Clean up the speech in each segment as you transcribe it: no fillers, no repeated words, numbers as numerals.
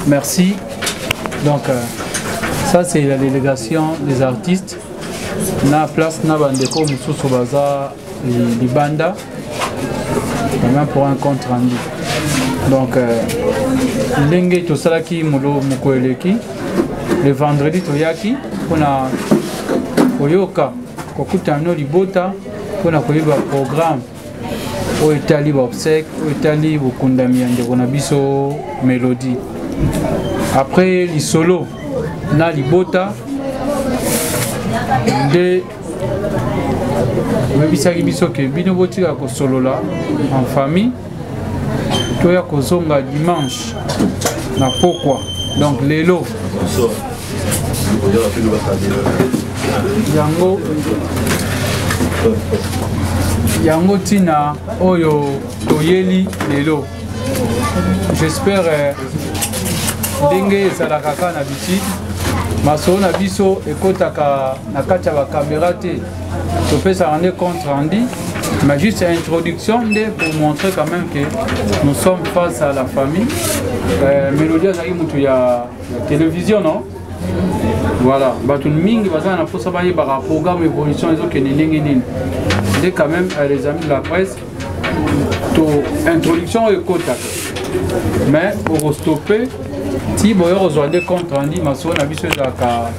Merci. Donc, ça c'est la délégation des artistes. Na place na bandeko mususu baza libanda. Même pour un compte rendu. Donc, l'engé to salaki mulo mukoeleki. Le vendredi toyaki on a oyoka kokutano libota on a koyeba programme au Italie obsèque au Italie bokundami ande kona biso mélodie. Après les solos na libota de bisaki biso ke bino botika ko solo là en famille toya ko zonga dimanche na pourquoi donc lelo yango tina oyo toyeli lelo. J'espère ndenge ezalaka kaka na biti masolo na biso ekotaka na kati ya bacaméra te topesa rende compte rendu mais juste introduction pour montrer quand même que nous sommes face à la famille. Mélodie azali mutu ya télévision non. Voilà, bato mingi baza na posa ba yeba programme évolution ezokende ndenge nini. Dès quand même les amis de la presse to introduction ekotaka mais pour stopper si boyo rejoindre compte rendu maso na biso ezaka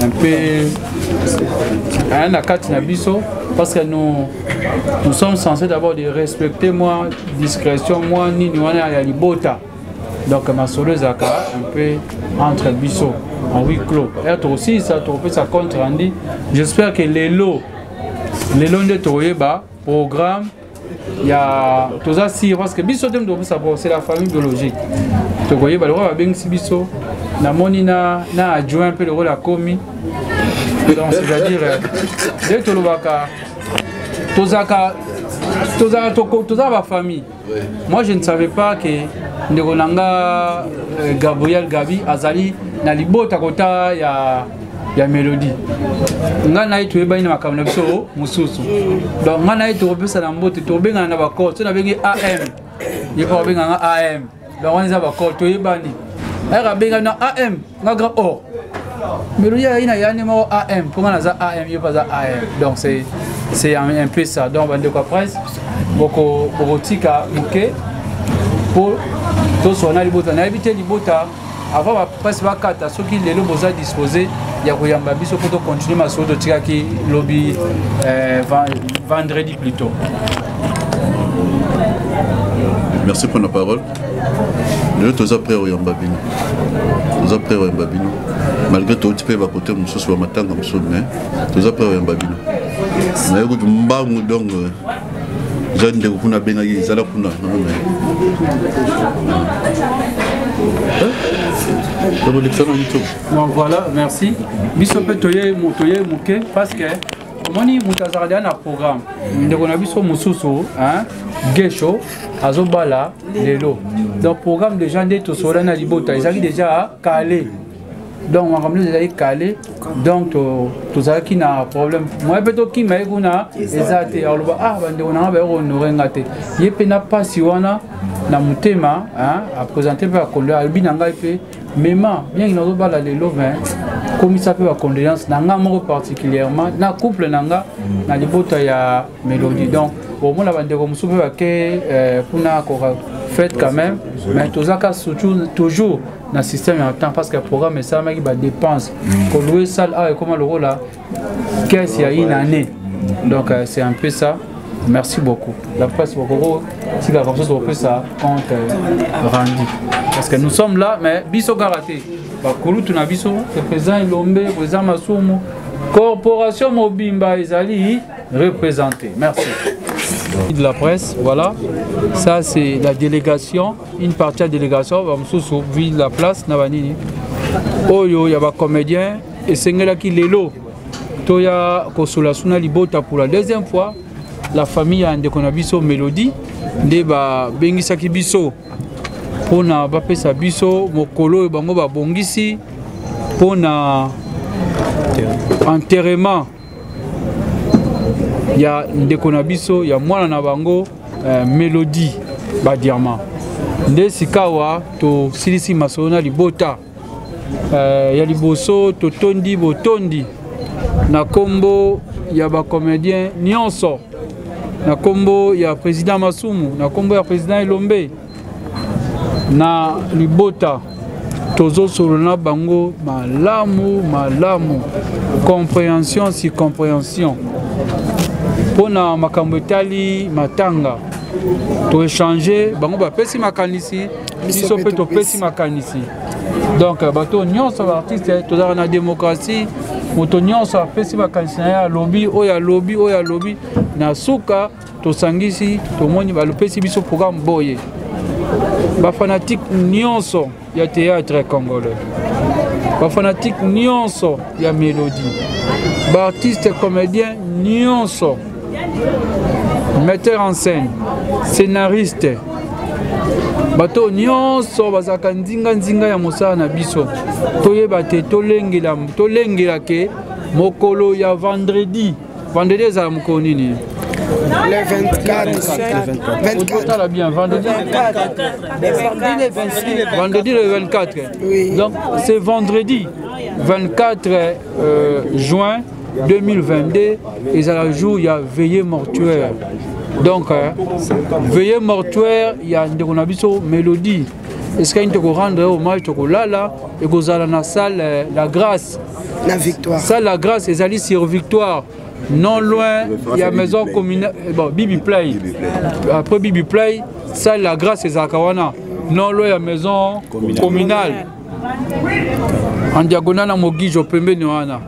un peu un akati na biso parce que nous sommes censés d'abord de respecter moi discrétion moi nini wana ya libota. Donc ma solo ezaka un peu entre biso en huis clos. Et aussi ça peut ça compte rendu. J'espère que les lots de toyeba programme il y a tout ça si parce que biso dem do savoir c'est la famille biologique. Tu voyez ba le roi ben si biso na monina na adjoint un peu le rôle la commis. Donc c'est-à-dire dès to lobaka tozaka ma famille. Moi je ne savais pas que Ndegonanga Gabriel Gabi Azali na libota kota ya mélodie. Nga na itu eba ina makamna biso mususu. Donc nga na itu obesa na mbote to benga na bakor to na bengi AM. Yeko benga nga AM. Donc on za bakor to yebani. Era benga na AM nga grand or. Mélodie ina yani mo AM pour nga za AM yepa za AM. Donc c'est un peu ça. Donc bande ko presse boko tika muke pour tout son libota na éviter libota avant la presse va kata ceux qui les lobos a disposé ya koyamba biso pour continuer ma solo tika ki lobby vendredi plutôt. Merci pour la parole. Nous tous après oyamba bino. Tous après oyamba bino. Malgré tout tu peux va côté muso sur matanga muso mais tous après oyamba bino. Na yoko mba mudong jeune de kuna benga yizala kuna donc voilà, merci. Biso peut toyer mouke parce que moni mutazardia na programme. Ndeko na biso mususu hein gesho azobala lelo. Donc programme de gens de to sora na libota, ils arrivent déjà calé. Donc on ramène déjà calé. Donc tout ça qui n'a problème. Moi plutôt qui m'a kuna ezate alors ah bande on a ba honorer ngate. Yepe na pas siwana na mutema hein à présenter par kondo albinanga pe mema bien il n'ose pas la lelo 20 comme ça peut la condoléance nanga moko particulièrement na couple nanga na libota ya mélodie. Donc au moins la bande comme soupe que kuna ko fait quand même mais tout ça toujours dans système en temps parce que le programme est ça mais il va dépense pour louer salle et comment le rôle là qu'est-ce qu'il y a une année. Donc c'est un peu ça. Merci beaucoup. La presse beaucoup si la chose peut ça compte rendu parce que nous sommes là mais biso karaté bakulu tuna biso le président Ilombe président Masumu corporation Mobimba ezali représenté. Merci. De la presse, voilà, ça c'est la délégation, une partie de la délégation, va me vide la place, Navanini. Oyo, il y a des comédiens, et c'est là qui est là. Toya Kosolasuna Libota pour la deuxième fois, la famille a un mélodie, Deba Bengisaki Biso, pour na Bapesa Biso, Mokolo et Bangoba Bongisi, pour na enterrement. Il y a Ndeko Nabiso, il y a Mwana Nabango, Mélodie, Badiama. nde sikawa to silisi masolo na libota ya liboso to tondi botondi na kombo ya ba comédien nyonso na kombo ya président Masumu na kombo ya président Elombe na libota tozo solona bango malamu compréhension si compréhension pona makambo etali matanga to échanger bango ba pesi makanisi biso pe to pesi makanisi donc bato nyonso ba artiste to za na démocratie moto nyonso apesi makanisi na ya lobby oya lobby na suka to sangisi to moni ba lopesi biso programme boye ba fanatique nyonso ya théâtre congolais ba fanatique nyonso ya mélodie ba artiste comédien nyonso metteur en scène scénariste bato nyonso bazaka nzinga ya mosala na biso toyeba te tolengela ke mokolo ya vendredi ezala mokolo nini le 24 bien vendredi le 24 oui. Donc c'est vendredi 24 juin 2022 et à la jour il y a veillée mortuaire. Donc veillée mortuaire il y a Ndekonabiso mélodie. Est-ce qu'il y a une rendre hommage à Lala et Gozala na salle la grâce la victoire. Salle la grâce et Zali sur victoire. Non loin, il y a maison communale, bon, Bibi Play. Après Bibi Play, ça la grâce est Zakawana. Non loin, il y a maison communale. En diagonale, à Mogijo, Pembe Noana.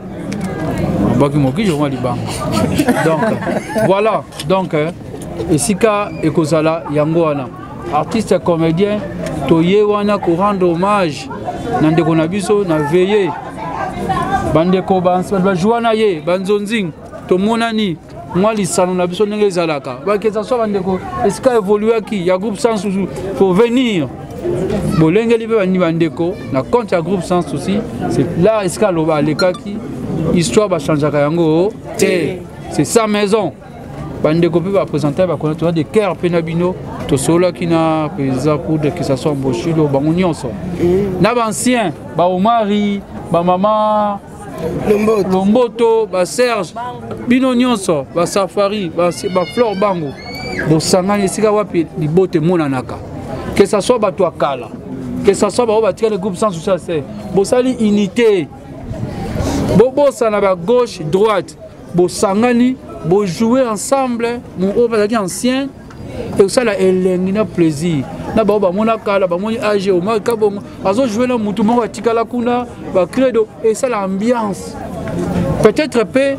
Mogijo, donc, voilà. Donc, Esika et Kozala, Yangoana. Artiste comédien, Toye Wana, pour rendre hommage. Nandekonabiso, na veillé. Bandeko, Banjoana Ye, Banzonzing. To monani moi lisano na biso ndenge ezalaka bakeza so bandeko esika évoluer ki ya groupe sans souci pour venir bolenge libe bandi bandeko na compte ya groupe sans souci c'est là esika loba lekaki histoire ba changeaka yango te c'est sa maison bandeko pe ba présenter ba connaître des cœurs penabino to sola kina pesa pour que ça soit mboshilo bango nyonso na ba ancien ba omari ba mama Lomboto, ba Serge, bino nyonso, ba Safari, ba Flore Bango, bo sangani sika wapi libote monanaka. Que ça soit bato akala, que ça soit ba tika le groupe sans souci, bo sali unité. Bo bossa na ba gauche, droite, bo sangani, bo jouer ensemble, mon oba ancien et ça la elengina plaisir. Na ba mona kala ba moni age au ma kabongo azo jouer na mutu moko tikala kuna ba credo et ça l'ambiance peut-être pe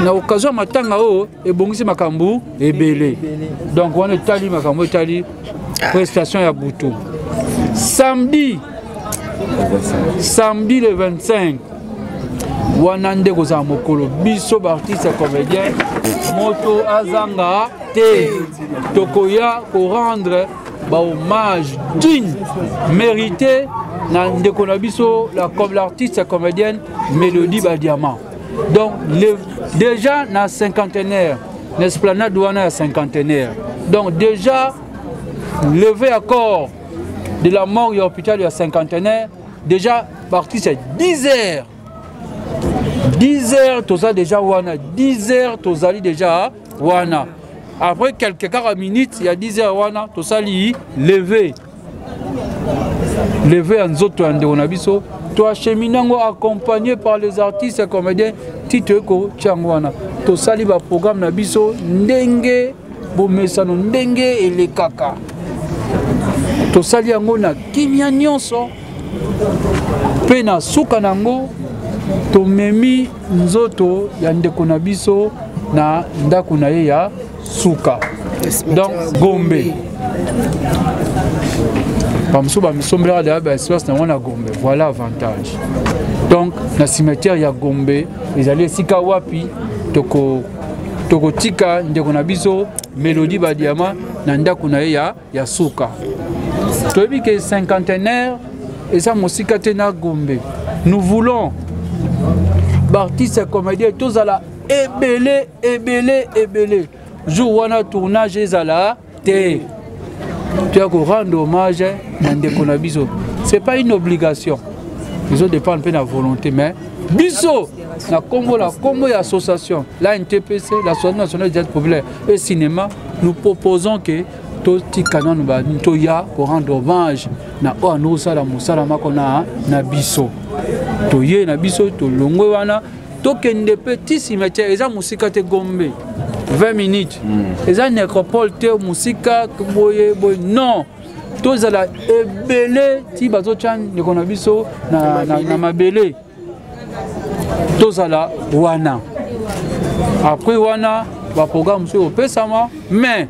na occasion matanga o et bongisi makambu ebele donc on est tali makambu tali prestation ya butu samedi le 25 wanande koza mokolo biso ba artiste comédien moto azanga te tokoya ko rendre hommage digne, mérité, comme l'artiste comédienne Mélodie Badiama. Donc, déjà, dans la cinquantenaire, l'esplanade douana est cinquantenaire. Donc, déjà, levé à corps de la mort de l'hôpital de cinquantenaire, déjà, l'artiste est 10 heures. 10 heures, tout ça déjà, wana. 10 heures, tout ça déjà, wana. Après quelques 40 minutes, il y a 10 heures, tout ça, levé. Levé en zoto en deonabiso. Toi, cheminango accompagné par les artistes et comédiens, Titeko, Tchangwana. Tout ça, il va programme Nabiso, Ndenge, Bomesano, Ndenge et les Kaka. Tout ça, il y a un kimia nyonso. Pena Soukanango, Tomemi Nzoto, Yandeko Nabiso, na Ndakunaye ya Souka. Donc, Gombe. Voilà l'avantage. Donc, dans le cimetière, il y a Gombe. Ils allaient Sika Wapi, Toko Tika, Ndekonabiso, Mélodie Badiama, Nanda Kunaye ya Souka. Tu as vu que cinquantenaire, et ça, mon Sikatena Gombe. Nous voulons, artistes et comédiens, tous à la ébélé. Jour où on a tournage, ils à la T. tu as rendre hommage à ndeko na biso. C'est pas une obligation. Ils ont dépendre de la volonté, mais biso na Congo et association, la NTPC, l'Association nationale des arts populaires et cinéma, nous proposons que tout canon nous ya pour rendre hommage na oanosa la musala makona na biso. Toye na biso to longwe wana to kende petit cimetière eza musika te gombe 20 minutes. Eza nécropole te musika boye non. Tozala ebele ti bazo chan ndeko na biso na mabele. Tozala wana. Après wana ba programme sur au pesama mais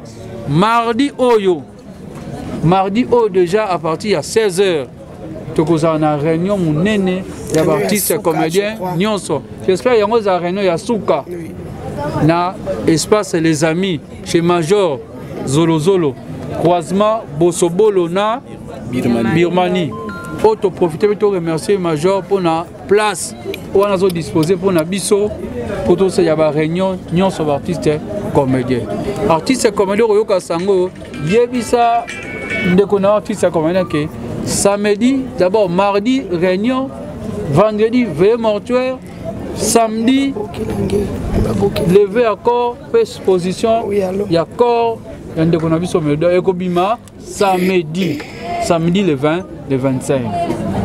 mardi oyo déjà à partir à 16h tokozala na réunion munene ya ba artiste comédien nyonso. J'espère yango za réunion ya suka na espace les amis chez Major Zolo croisement Bosobolo na Birmanie. Auto profiter pour remercier Major pour la place où on a disposé pour na biso pour tout ça y a ba réunion nyonso ba artiste comédien. Artiste comédien oyoka sango yebisa ndeko na artiste comédien que samedi d'abord mardi réunion vendredi veillée mortuaire samedi levé à corps exposition il y a corps il y a ndeko na biso medo ekobima samedi le 20 le 25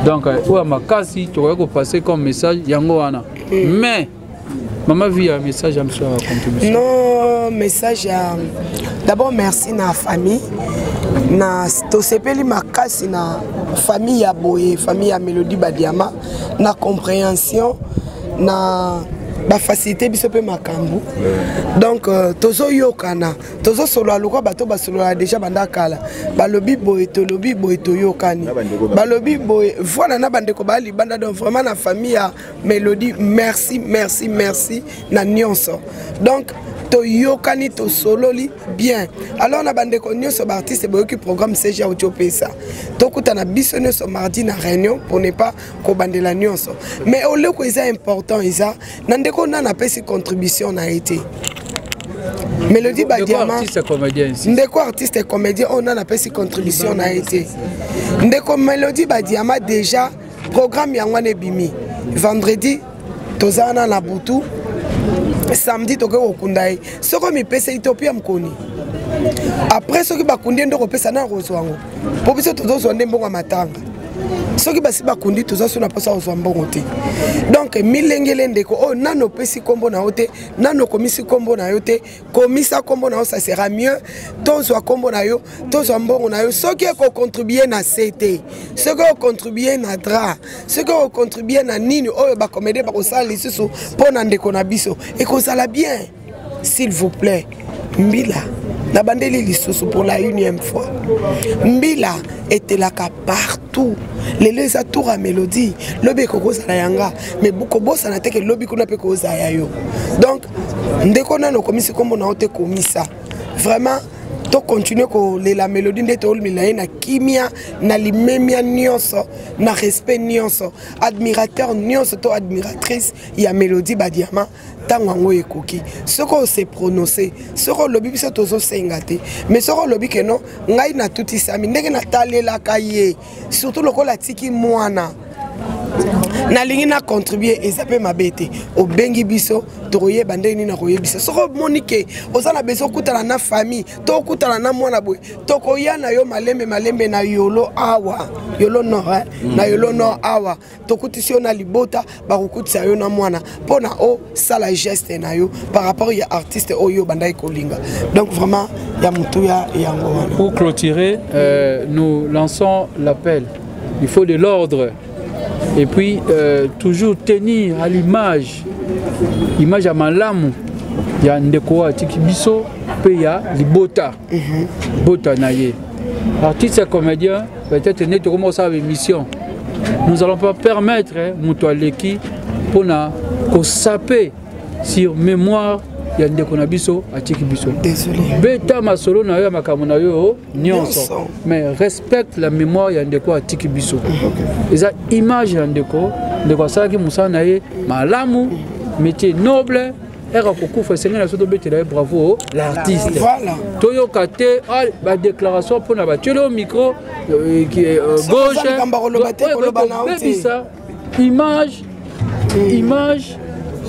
donc ou makasi tu vas passer comme message yango wana mais maman vit un message à me faire contribution. Non, message d'abord merci na famille na to sepeli makasi na famille ya Boye, famille ya Mélodie Badiama na compréhension na ba facilité biso pe makambu. Donc tozo yokana, tozo solo aluka bato ba solo déjà bandakala. Ba lobi Boye to yokani. Ba lobi Boye voilà na bandeko ba libanda donc vraiment na famille ya Mélodie merci na nyonso. Donc to yokani to sololi bien. Alors na bandeko nyonso ba artiste boyo ki programme CGA Ochopesa. To kutana biso nyonso mardi na réunion pour ne pas ko bandela nyonso. Mais au lieu que c'est important isa nandeko na pesi contribution na été. Mélodie Badiama ndeko artiste et comédien on a pesi contribution na été. Ndeko Mélodie Badiama déjà programme yangwane bimi. Vendredi tozana na butu. Samedi toke okundai soko mi pesa Ethiopia mkoni après soki bakundi ndoko pesa na rozwango po biso tozo zonde mbongo matanga soki basi bakundi tozo sona posa ozwa mbongo te donc milengele ndeko oh nano pesi kombo na yote nano komisi kombo na yote komisa kombo na yo ça sera mieux tozwa kombo na yo tozwa mbongo na yo soki ko contribuer na CT soki ko contribuer na dra soki ko contribuer na nini oyo ba comédie ba ko sala lisusu pona ndeko na biso et ko sala bien s'il vous plaît mbila na bandeli lisusu pour la 1e fois mbila était là partout les atours à Mélodie lobi ko kozala yanga mais beaucoup bossa na teke lobi kuna pe ko zaya yo donc ndeko na no komisi kombo na ote komisa vraiment to continuer ko la Mélodie ndete olmila na kimia na limemia nyonso na respect nyonso admirateur nyonso to admiratrice ya Mélodie Badiama tango ekoki soko se prononcer soko lobi biso tozo sengate mais soko lobi que non ngai na tuti sami ndenge na talela kaye surtout lokola tiki mwana na lingi na contribuer ezape mabete o bengi biso toye bandeni na koye biso soko monike ozana beso kutala na famille to kutala na mwana boy to koya na yo malembe na yolo awa yolo nord na yolo nord awa to kutisio na libota ba kutisa yo na mwana pona o sala geste na yo par rapport ya artiste oyo bandai kolinga donc vraiment ya mutu ya yango. Pour clôturer nous lançons l'appel, il faut de l'ordre. Et puis, toujours tenir à l'image à malamu, il y a ndeko atiki biso, puis il y a libota, bota naye. Artiste et comédien, peut-être né de commencer à mission. Nous n'allons pas permettre Moutoualeki pour saper sur mémoire. Il y a des konabiso atiki biso. Désolé. Beta masolo na yo makamona yo nyonso. Mais respecte la mémoire ya ndeko atiki biso. Eza image ya ndeko ça qui musana ye malamu métier noble era kokufa senga na soto betela bravo l'artiste. Voilà. Toyo kate ba déclaration pour na ba telo micro gauche. Image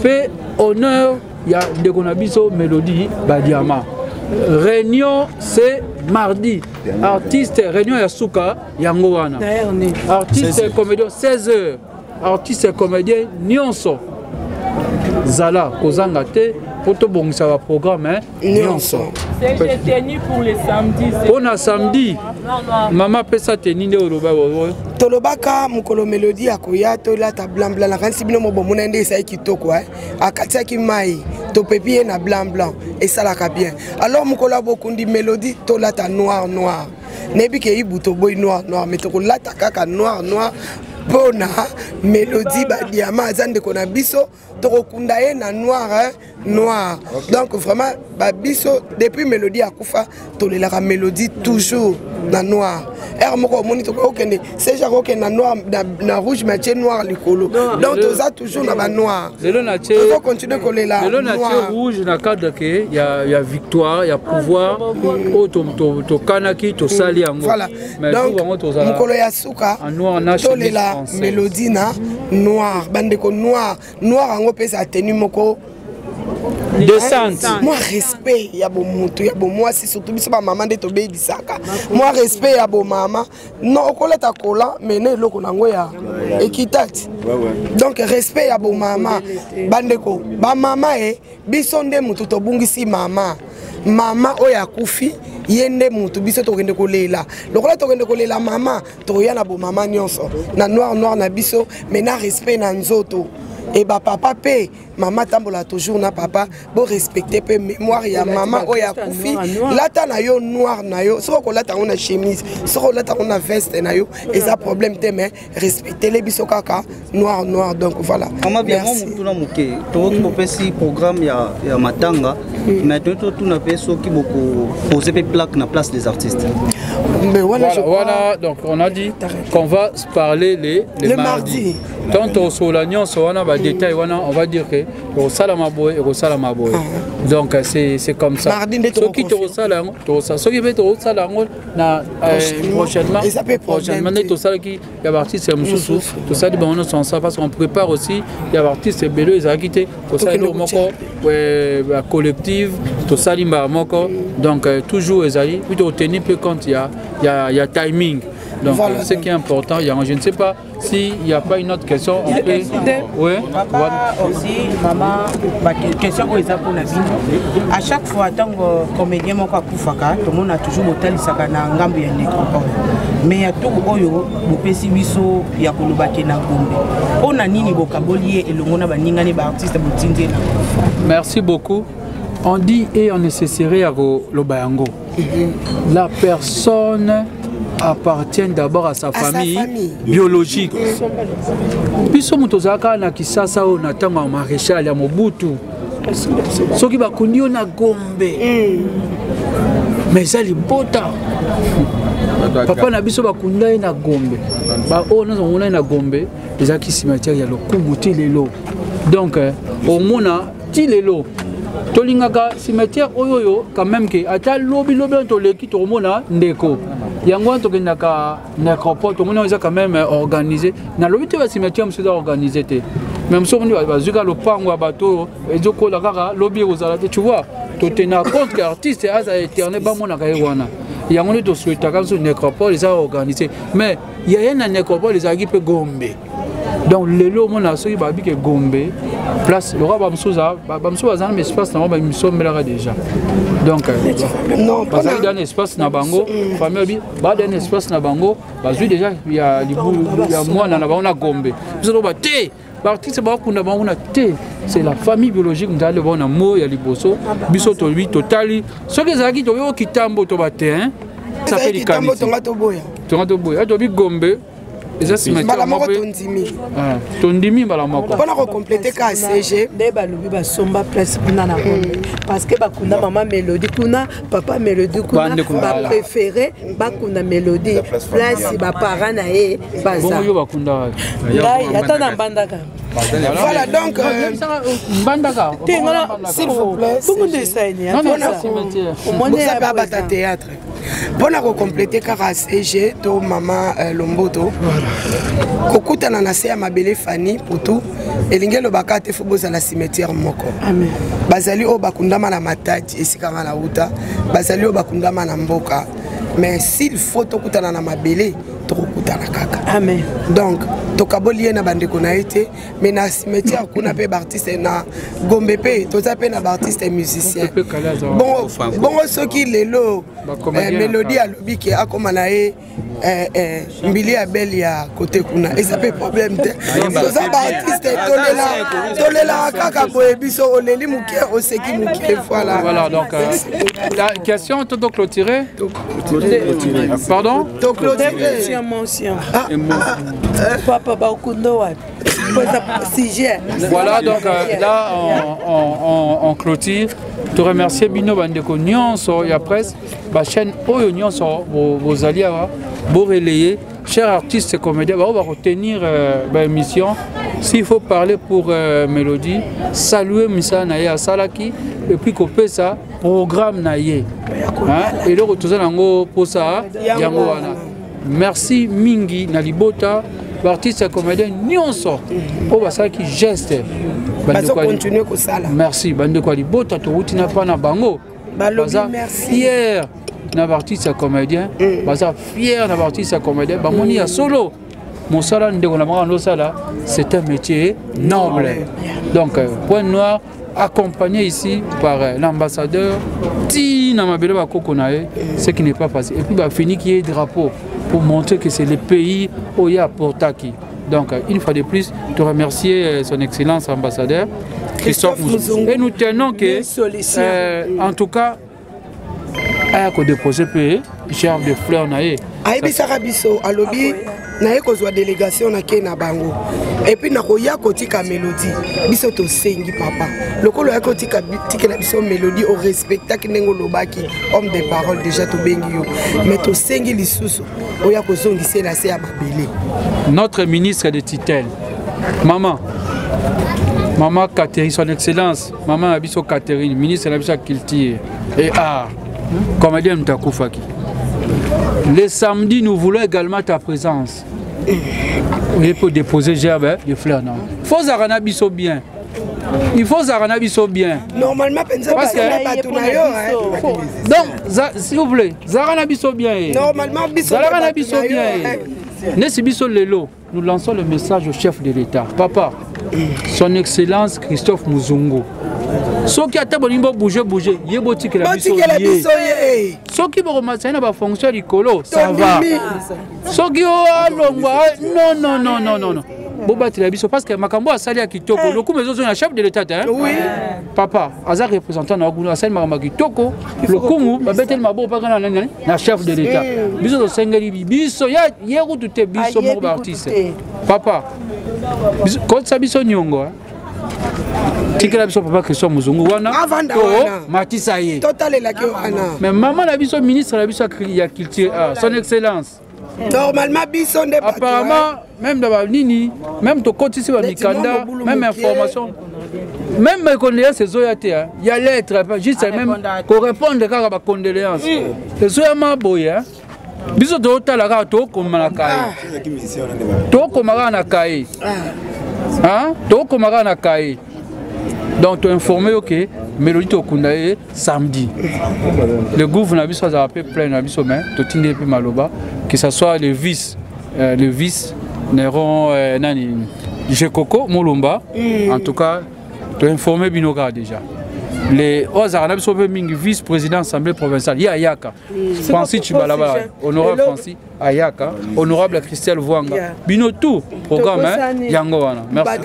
fait honneur ya de konabiso mélodie Badiama. Réunion c'est mardi. Artiste réunion ya suka yango wana. Artiste comédien 16h. Artiste comédien nyonso. Zala kozanga te poto bongisa ba programme nyonso. C'est tenu pour les samedis. On a samedi. Maman pesa teni ne oloba wo. Tolobaka mukolo mélodie akoya to la ta blanc blanc la kansi bino mo bomona nde sai kitoko akatia ki mai to pepie na blanc blanc et ça la ka bien. Alors mukolo bokundi mélodie to la ta noir noir. Nebi ke ibuto boy noir noir mais to ko la ta kaka noir noir. Bona mélodie Badiama azande kona biso tokokunda ye na noir noir. Donc vraiment babiso depuis mélodie akufa tolelaka mélodie toujours na noir. Er moko moni to okende c'est genre okende na noir na rouge mais noir likolo. Donc toza toujours na ba noir. Il faut continuer kolela. Le noir rouge na cadre que y a victoire, y a pouvoir au to kanaki to sali yango. Voilà. Donc mokolo ya suka tolela mélodie na noir bandeko noir yango pesa tenu moko descente. Moi respect ya bo mutu ya bo moi si surtout biso ba maman de to be disaka. Moi respect ya bo mama non okoleta kola mais ne loko nango ya équitati. Donc respect ya bo mama bandeko ba mama biso nde mutu to bungisi mama oya kufi yende mutu biso to kende kolela lokola to kende kolela mama to ya na bo mama nyonso na noir na biso mais na respect na nzoto et ba papa pe maman tambola toujours na papa bo respecter pe mémoire ya maman oya kufi lata na yo noir na yo soko lata on a chemise soko lata on a veste na yo et ça problème te mais respecter les biso kaka noir donc voilà maman bien mutu na muke to ko pesi programme ya matanga mais tout na peso qui beaucoup poser des plaques na place des artistes. Mais voilà donc on a dit qu'on va parler les mardis. Tant au solagnon so on a ba détail on va dire que au salamaboy et au salamaboy. Donc c'est comme ça. Ce qui te salango to ça ce qui veut au salango na prochainement to ça qui y a artiste mususu to ça di bon on ça parce qu'on prépare aussi il y a artiste bello ils a quitté to ça moko collective to ça limba moko donc toujours ezali plutôt tenir peu compte il y a timing. Donc voilà, ce qui est important, je ne sais pas s'il n'y a pas une autre question. On peut... Oui. Papa aussi, maman, question pour la vie. À chaque fois, tant que comédien, tout le monde a toujours motel sakana ngambu ya nécropole. Mais il y a tout oyo, bopesi biso ya kolobaki na ngombe. On a nini bokabolier et le monde a ningani ba artiste botindé. Merci beaucoup. On dit et on nécessaire à Lobayango. La personne appartient d'abord à sa famille biologique. Biso mutozaka na kisasa o natanga maréchal ya Mobutu. Soki bakundi o na Gombe. Mais ça libota. Papa na biso bakunda na Gombe. Ba o na zongona na Gombe, ezaki cimetière ya Lokumu Tilelo. Donc au mona Tilelo. Tolingaka cimetière oyoyo quand même que ata lobi to leki to mona ndeko. Yango to kendaka nécropole to mona eza quand même organisé. Na lobi te ba cimetière monsieur organisé te. Même si on va zuka le pango bateau et joko la kaka lobi ozala te tu vois. To tenir compte que artiste asa éternel ba mona ka wana. Yango to souhaita comme sur nécropole eza organisé. Mais il y a une nécropole eza qui peut Gombe. Donc les lots mon a ceux qui que Gombe place le roi Bamsouza dans l'espace na ba mission melara déjà. Donc non parce que dans l'espace na bango famille ba dans espace na bango bazui déjà il y a moi na ba on a Gombe. Nous ba té l'artiste ba kuna ba on a té c'est la famille biologique nous allons voir na mo ya liboso biso to lui totali ce que ça qui to yo kitambo to ba té hein ça fait du calme. To boya to bi Gombe. Tondimi bala moko pona ko compléter ka CG de balubi ba somba place kuna na parce que bakunda maman mélodie kuna papa mélodie kuna ba préféré bakunda mélodie place ba parents na e baza bon yo bakunda ngai atana mbandaka Voilà, donc... S'il vous plaît, vous avez un théâtre. Pour compléter, car à CG, maman Lomboto, Kokuta Nanase à ma belle Fanny, pour tout, et l'ingélo bakate faut à la cimetière Moko. Bazali o bakundama na matati, et si kama na uta, Bazali o bakundama na mboka. Mais s'il faut tokutana na mabele, tokutana kaka. Amen. Donc, tokaboli na bande kona été, mais na cimetière kuna pe artiste na Gombe pe, toza pe na artiste et musicien. Bon, ceux qui lelo mélodie à lobi qui a comme nae mbili à belle ya côté kuna. Et ça peut problème te. Toza artiste tolela kaka boye biso oleli muke oseki muke voilà. Voilà donc la question to clôturer. Pardon? Voilà donc là on clôture. Te remercier Bino Bandeko Nyonso ya presse, la chaîne Oyo Nyonso vos alliés, vos relayés, chers artistes et comédiens, on va retenir l'émission. S'il faut parler pour Mélodie, saluer Missa Naye Salaki et puis couper ça programme Naye. Et le retour pour ça, merci Mingi Nalibota, artiste et comédien Nyonso, pour ça qui geste. Merci. Bande quoi Libota, tu n'as pas na bango. Fier na artiste et comédien. Baza fier na artiste et comédien. Bamoni a solo. Mon salaire c'est un métier noble. Donc, point noir, accompagné ici par l'ambassadeur Tina Mabela Kokonae, ce qui n'est pas facile. Et puis, bah, fini qu'il y ait drapeau pour montrer que c'est le pays où il y a Portaki. Donc, une fois de plus, te remercier son excellence ambassadeur Christophe Mouzou. Et nous tenons que, en tout cas, à déposer pays, genre de fleurs naïe. Aïbi Sarabiso, à lobby. Naye kozwa délégation na ke na bango et puis na koya kotika mélodie biso to sengi papa lokolo ya kotika tikela biso mélodie au respecta kinengo lobaki homme de parole déjà to bengi yo mais to sengi lisusu oya kozongisa la se ya mabele. Notre ministre de tutelle maman Catherine, son excellence maman Abiso Catherine, ministre de la culture et art comédien Mtakufaki. Les samedis, nous voulons également ta présence. Oui, pour déposer gerbe de fleurs. Il faut Zaranabiso bien. Il faut Zaranabiso bien. Normalement, parce que donc, s'il vous plaît, Zaranabiso bien. Normalement, Zaranabiso bien. Nesibiso Lelo, nous lançons le message au chef de l'État. Papa, son excellence Christophe Mouzungu. Ceux qui attendent bouger, il y a la ceux qui vont remarquer la fonction du colo, ça va. Ceux qui ont non. Parce que Makambo a sali à Kitoko, le coup, mais ils ont un chef de l'État. Oui. Papa, Azar représentant de Makambo Kitoko, le coup, Babetel Mabo, pas chef de l'État. Biso de Sengeli, Biso, il y a où tout est Biso, mon artiste. Papa, quand ça Biso Nyongo, tikela biso papa Christophe Mouzungu wana Matissa ye total la ke wana mais maman la biso ministre la biso ya culture son excellence normalement biso ne apparemment même dans nini même to kotisi ba mikanda même information même mes condoléances zoyate il y a lettre juste même pour répondre à ba condoléances zoyama boya biso to tala ka to komana kai to komara na kai to komara na kai. Donc, tu es informé que Mélodie Tokundaye samedi. Le gouvernement a appelé plein de sommet, que ce soit le vice Néron Jekoko Moulumba. En tout cas, tu es informé Binoga déjà. Les vice-président de l'Assemblée provinciale, Yayaka, Francis Chibalaba, honorable Francis Ayaka, honorable Christelle Vouanga, Bino tout, programme Yango. Merci.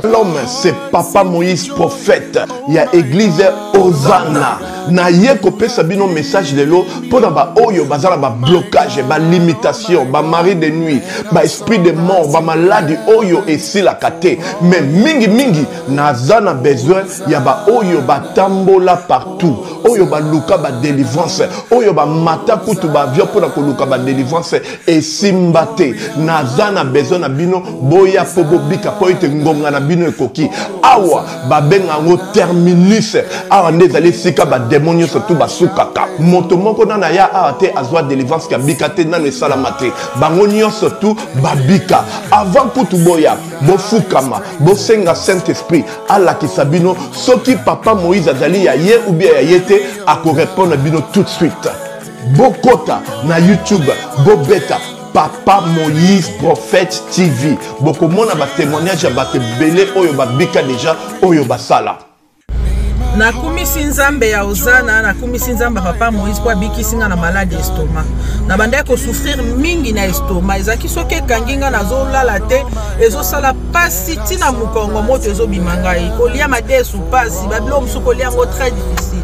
L'homme, c'est Papa Moïse, prophète. Il y a église Hosanna. Na ye kopé sabino message de l'eau pour ba oyo bazala ba blocage, ba limitation, ba mari de nuit, ba esprit de mort, ba maladie oyo et si la kate. Mais mingi nazana besoin ya ba oyo ba tambola partout. Oyo ba luka ba délivrance, oyo ba mata kutu ba vio pour ko luka ba délivrance et simbate. Nazana besoin na bino boya pobo bika po ite ngonga na bino ekoki. Awa ba benga ngo terminus. Awa ndezali sika ba démonios surtout basukaka moto moko nana ya ate azwa délivrance ka bikate nana salamate bangonio surtout babika avant kutu boya bofukama bosenga Saint Esprit ala kisabino soki Papa Moïse azali ya ye ou bien ya yete ako répondre bino tout de suite bokota na YouTube bobeta Papa Moïse Prophète TV bokomona ba témoignage ya ba belé oyo babika déjà oyo basala na kumisi nzambe ya Hosanna na kumisi nzambe Papa Moïse kwa bikisinga na maladie estomac na banda ko souffrir mingi na estomac ezaki soke kanginga na zolala te ezosala pasi tina mukongo moto ezobimangai kolia madesu pasi babilo musuko lia ngo très difficile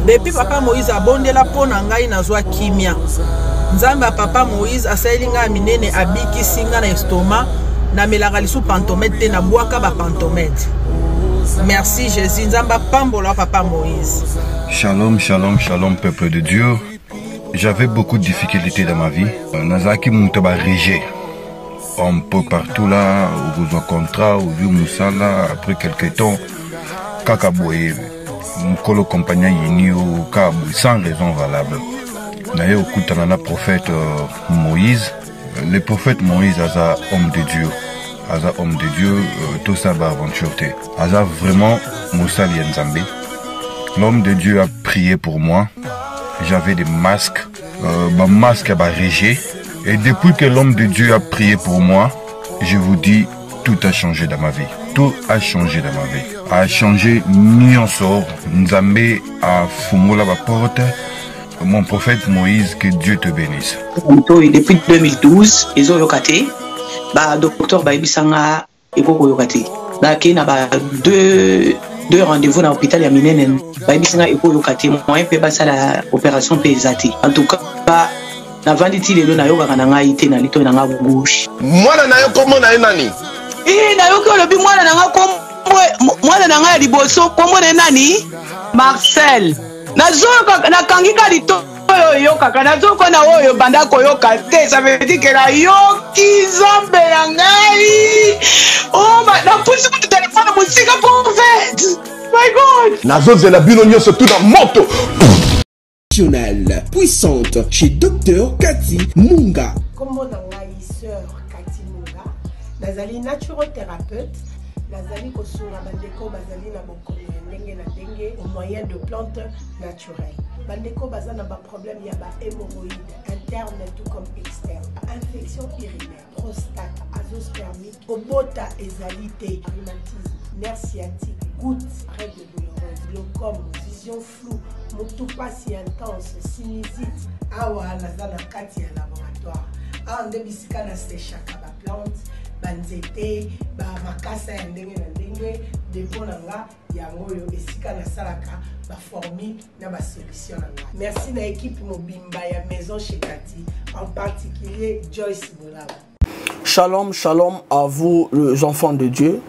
depuis Papa Moïse abondela pona ngai na zwa kimia nzambe Papa Moïse asalinga minene abikisinga na estomac na melaka lisu pantomètre te na bwaka ba pantomètre. Merci Jésus, Nzamba Pambola Papa Moïse. Shalom, shalom, shalom peuple de Dieu. J'avais beaucoup de difficultés dans ma vie. Nazaki Moutaba Régé. Un peu partout là, où vous contrat, où vous Moussala, après quelques temps, Kakaboué, Mukolo compagnon Yini ou Kabou, sans raison valable. D'ailleurs, au Koutanana prophète Moïse, le prophète Moïse est un homme de Dieu. Aza homme de Dieu, tout ça va aventure. Aza vraiment Moussa Lienzambe. L'homme de Dieu a prié pour moi. J'avais des masques, ma masque a régé. Et depuis que l'homme de Dieu a prié pour moi, je vous dis, tout a changé dans ma vie. Tout a changé dans ma vie. A changé Nyonso, Nzambe a fumé la porte. Mon prophète Moïse, que Dieu te bénisse. Depuis 2012, ils ont locaté. Bah docteur Baibisanga Eko Yokati. Bah qui n'a pas deux rendez-vous dans l'hôpital ya minene. Baibisanga Eko Yokati. Moi peut pas ça la opération pesati. En tout cas bah na vanditi lelo na yoka kananga ite na lito na gauche. Mwana na yo komo na nani? Na yo ko lobi mwana na nga kombo mwana na nga liboso kombo na nani? Marcel. Na zoka na kangika lito yo kaka nazo kona oyo banda koyoka te ça veut dire que la yoki zambe ya ngai oh na pusi ku téléphone musika prophète my god nazo zela bino nyonso tout na moto puissante chez Dr Cathy Munga. Kombo na ngai sœur Cathy Munga nazali naturothérapeute nazali kosunga bandeko bazali na bokono ndenge na ndenge au moyen de plantes naturelles. Bandeko bazana ba problème ya ba hémorroïdes interne tout comme externe, infection urinaire, prostate, azoospermique, obota ezalité, rhumatisme, nerf sciatique, gouttes, règles douloureuses, glaucome, vision floue, moutoupasie intense, sinusite. Awa nazana kati ya laboratoire. Awa ndebisika na séchaka ba plante, banzete, ba makasa ya ndenge na ndenge, depo nanga yango yo esika na salaka ba formi na ba solution nanga. Merci na équipe mobimba ya maison chez Cathy, en particulier Joyce Bolaba. Shalom, shalom à vous les enfants de Dieu.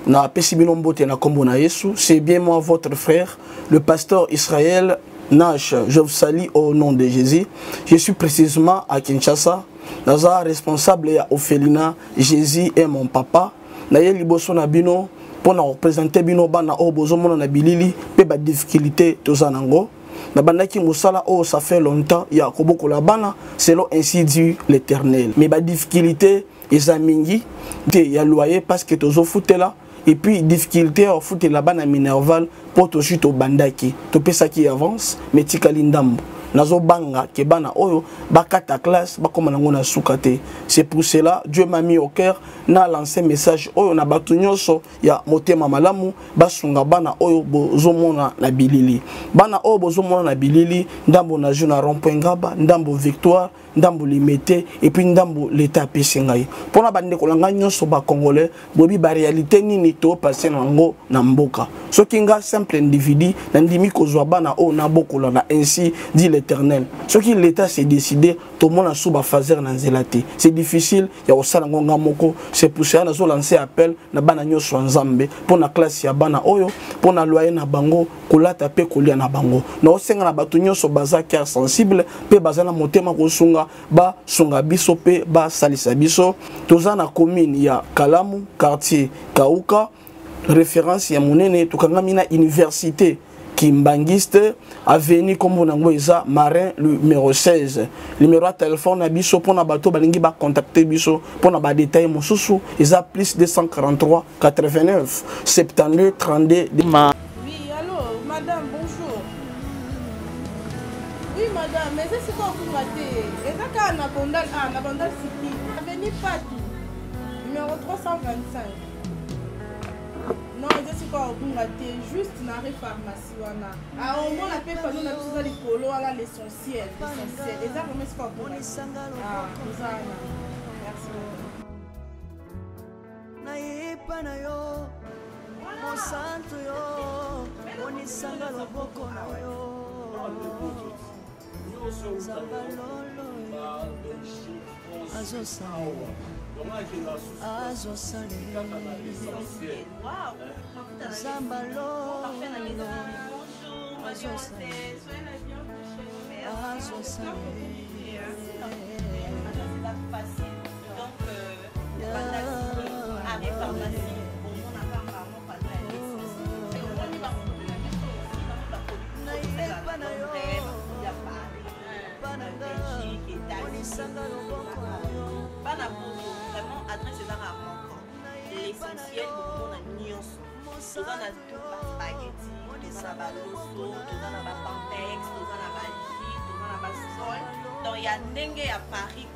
Na Pesibilombote na Kombo na Yesu, c'est bien moi votre frère, le pasteur Israël Nash. Je vous salue au nom de Jésus. Je suis précisément à Kinshasa. Naza responsable ya Ophelina, Jésus est mon papa. Na ye liboso na bino pour na représenter bino bana o bozomona na bilili pe ba difficulté tozanango. Na bandaki musala o ça fait longtemps ya koboko la bana selon ainsi dit l'Éternel. Mais ba difficulté ezamingi te ya loyer parce que tozo foutela et puis difficulté au foot la bana minerval pour to chute au bandaki. To pesa qui avance mais tikali ndambo. nazo banga ke bana oyo bakata classe bakoma nango na sukate. C'est pour cela Dieu m'a mis au cœur na lancé message oyo na batu nyonso ya motema malamu basunga bana oyo bozomona na bilili. Bana oyo bozomona na bilili ndambo na juna rond-point Ngaba, ndambo Victoire, ndambo Limité et puis ndambo l'état pesingai. Pona bande kolanga nyonso ba congolais bobi ba réalité nini to passer nango na mboka. Soki nga simple individu na ndimi kozwa bana oyo na bokola na ainsi dit l'Éternel. Soki l'état s'est décidé to mona suba fazer na nzelati. C'est difficile ya osala ngonga moko. C'est pour ça na zo lancer appel na bana nyonso nzambe pona classe ya bana oyo pona loyer na bango kolata pe kolia na bango. Na osenga na batu nyonso baza cœur sensible pe baza na motema kosunga ba sunga biso pe ba salisa biso. Toza na commune ya Kalamu quartier Kauka référence ya monene tukangami na université Kimbangiste avenue comme nango eza Marin numéro 16. Numéro de téléphone na biso pona bato balingi ba contacter biso pona ba détail mosusu eza plus 243 89 72 32. Oui, allô, madame, bonjour. Oui, madame, mais c'est quoi vous ratez? Et ça quand on a bandal City, avenue Patou, numéro 325. Non, je sais pas où raté, juste dans la pharmacie. Ah, au moins la paix, on a tout ça, les polos, l'essentiel. Et ça, comment est-ce qu'on peut rater? Ah, vous avez. Merci beaucoup. Naipa na yo, mon santo yo, onisanga loboko na yo. Zabalolo yo, azosale, azosale, zambalolo yo, azosale, azosale. Vraiment adresse à l'essentiel pour nous nyonso. Nous avons tout spaghetti, nous avons loso, nous avons pampex, nous avons jus, nous avons sol. Donc il y a dengue à Paris,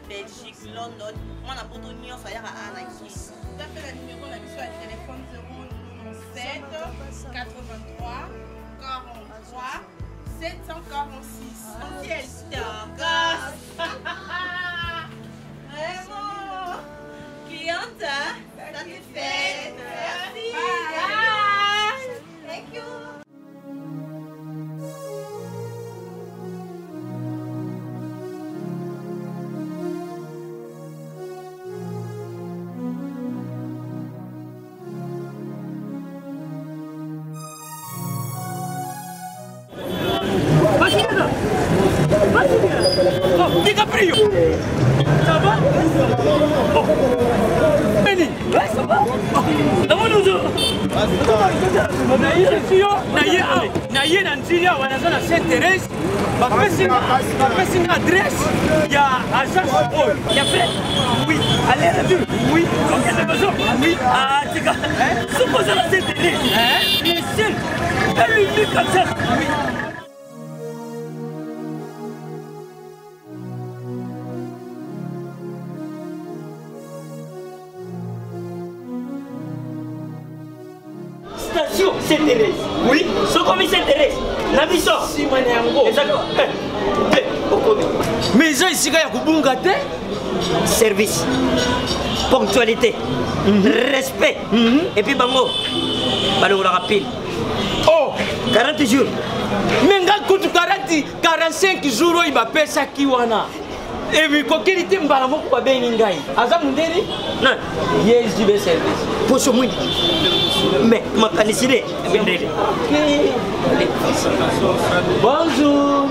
Belgique, London. Moi na poto nyonso ya ana ici. Vous appelez le numéro de la téléphone 097 83 43 746. Ciel stock. Vraiment. Cliente, satisfaite. Merci. Bye. Thank you. DiCaprio, ça va? Oh. Benny, ouais, ça va? Comment nous autres? Naïe Nantiria, on a dans Sainte-Thérèse, ma personne adresse, il y a agence Paul, il y a fait, oui, allez la vue, oui, donc il y a besoin, oui, ah, c'est quand même, supposons la Sainte-Thérèse, les seuls, elle lui dit comme ça, oui. Sainte-Thérèse. Oui. Ce commis Sainte-Thérèse. Nabiso. Si manyango. Exactement. Mais ils ont ici à Kubungate. Service. Ponctualité. Respect. Et puis bango. Bango la rapide. Oh. 40 jours. Mais nga kutu 45 jours il va payer ça kiwana. Et puis kokilité mbala moko ba beni ngai. Aza mundeni? Non. Yes, je vais service. Pour ce monde. Mais ma canicide. Bonjour.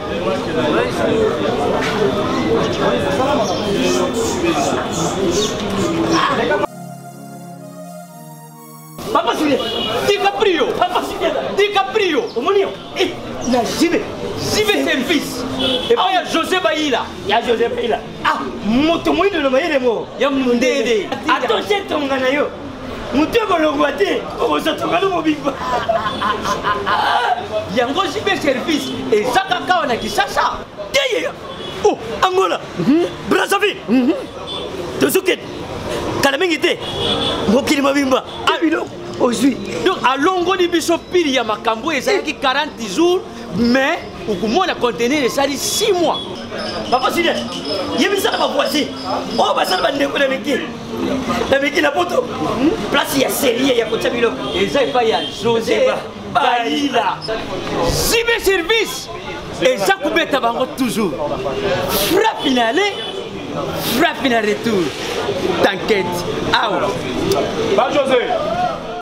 Papa Julien. DiCaprio. Papa Julien. DiCaprio. Omonio. Eh, na jibe. Jibe service. Et puis il y a José Baïla. Il y a José Baïla. Ah, moto moi de le maïle mo. Ya mundede. Attention tongana yo. Moto bolongwa te. O bosotonga no mobimba. yango jibe service eza kaka wana kisasa teye oh Angola Brazzaville tozuke kala mingi te mokili mabimba abino aujourd'hui donc alongoli biso pili ya makambo ezalaki 40 jours mais okomona contenir esali 6 mois papa sile yebisaka bavoisin oyo basala bandeko na meki na poto place ya serie ya kotia biloko eza epai ya José Baila cibe service eza kobeta bango toujours frappe inale frappe na retour t'inquiète awa ba José